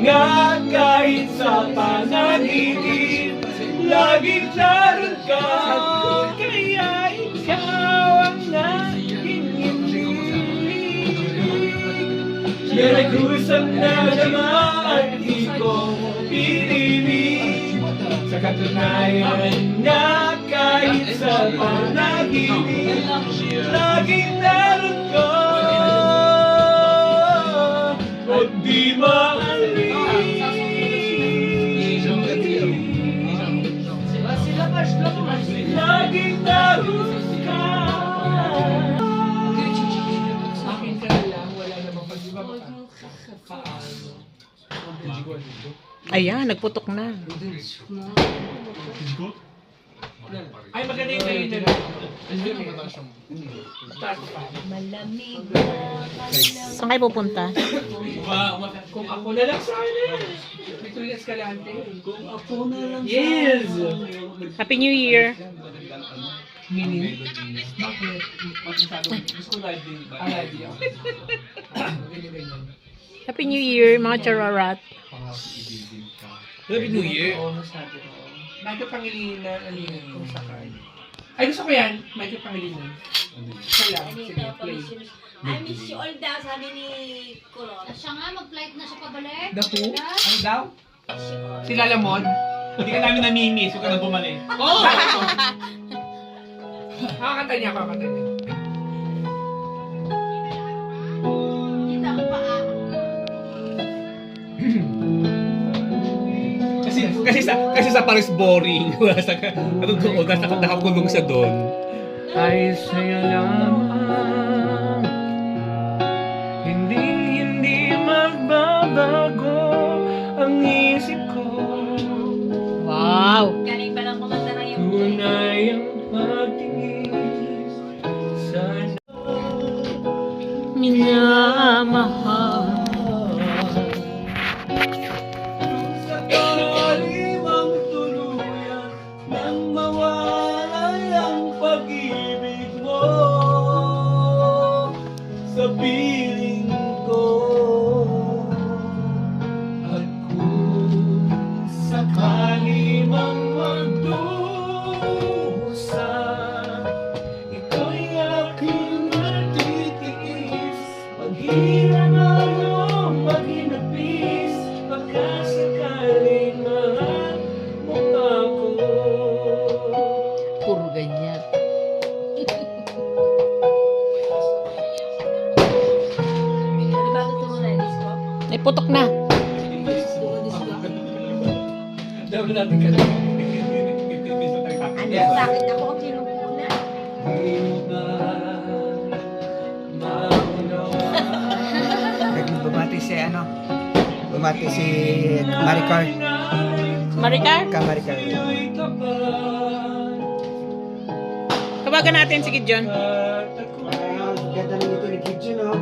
nga kahit sa panaginip, laging naroon ka, kaya ikaw ang naging nagusap na naman at di ko pinili. Sa katunayan nga kahit sa panaginip, laging naroon ka at di maalis. Laging naroon ka. Akin ka na lang, wala namang pag-iba Ayan, nagputok na. Ay, maganda yung kayo na lang. Malamig Saan kayo pupunta? Kung ako na lang sana. Victoria Escalante. Kung ako na lang Yes! Happy New Year! Meaning? Bakit? Gusto ko live din ba? Live din. Ganyan-ganyan. Happy New Year, mga chararat. Happy New Year. Oo, masabi ko. Michael Pangilinan, ano yun, kung sakay. Ay, gusto ko yan. Michael Pangilinan. Isa lang. Sige, play. I miss you all daw, sabi ni Coron. Siya nga, mag-flight na siya pabalik. Dapo? Ano daw? Miss you all. Si Lalamon? Hindi ka namin namimiss, huwag ka na bumalik. Oo! Kakakanta niya, kakakanta niya. Kita ang paa. Kasi sa Paris boring. Wala sa katotoo, nakakulong siya doon. Ay sa'yo lamang, hindi magbabago ang isip ko. Wow! Galing pa lang kumanta ng yung Tunay ang pag-ibig sana Minamahal. sa kalimang tuluyan nang mawalay ang pag-ibig mo sa piling ko. At kung sakali mang magdusa, ito'y aking matitiis. Maghirap ano, maghinapis, pagkasakaling mahal mo ako. Puro ganyan. Ano ba tuturo na yung disco? Ay, putok na. Dami natin ka na. Ano sa akin ako ang kinukuna? Bumati si bumati si Maricar. Maricar, Maricar. tawagan natin si Gideon. Ganda na ito ni Kitchen, no?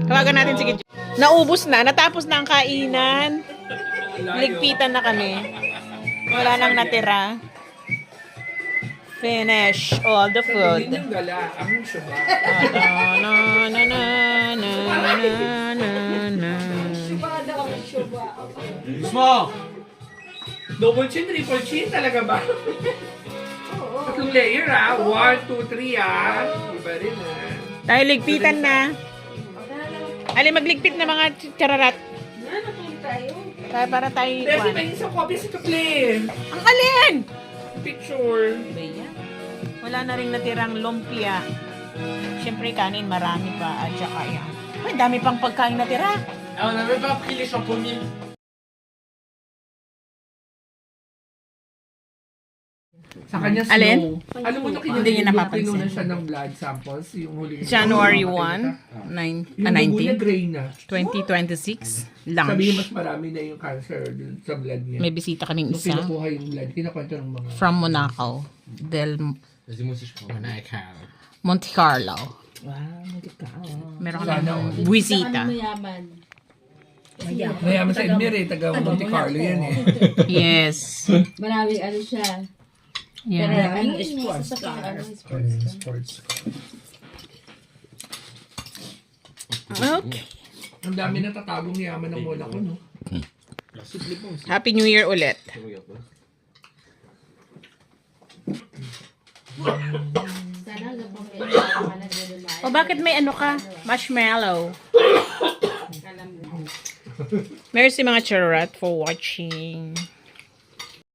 Tawagan natin si Gideon. Naubos na, natapos na ang kainan. Ligpitan na kami. Wala nang natira. Finish all the food. Hindi yung gala. Ang syuba. Na na na na na na na. Mo! Double chin, triple chin talaga ba? Tatlong layer ah. 1, 2, 3 ah. Iba rin ah. Tayo ligpitan na. Ali, magligpit na mga chararat. Tayo para tayo Kasi may isang copy si Tukli. Ang alin! Picture. Baya. Wala na rin natirang lumpia. Siyempre kanin marami pa at saka yan. Ay, dami pang pagkain natira. On n'avait pas pris les champignons. Sa kanya slow. Alin? Alam mo na Hindi niya napapansin. kinunan siya ng blood samples. Yung huli. January 1, Yung dugo niya 19, gray na. 2026, Sabihin lunch. mas marami na yung cancer dun sa blood niya. May bisita kaming Nung isa kinukuha yung blood, kinakwento ng mga... from Monaco, Monte Carlo. Wow, magkakao. Meron kaming buwisita. Mayaman sa Edmir eh, taga Monte Carlo yan eh. Yes. Maraming ano siya. Yan. Maraming sports car. Sports. Okay. Ang dami natatagong yaman ng Monaco, no? Happy New Year ulit. O bakit may ano ka? Marshmallow. Merci mga charat for watching.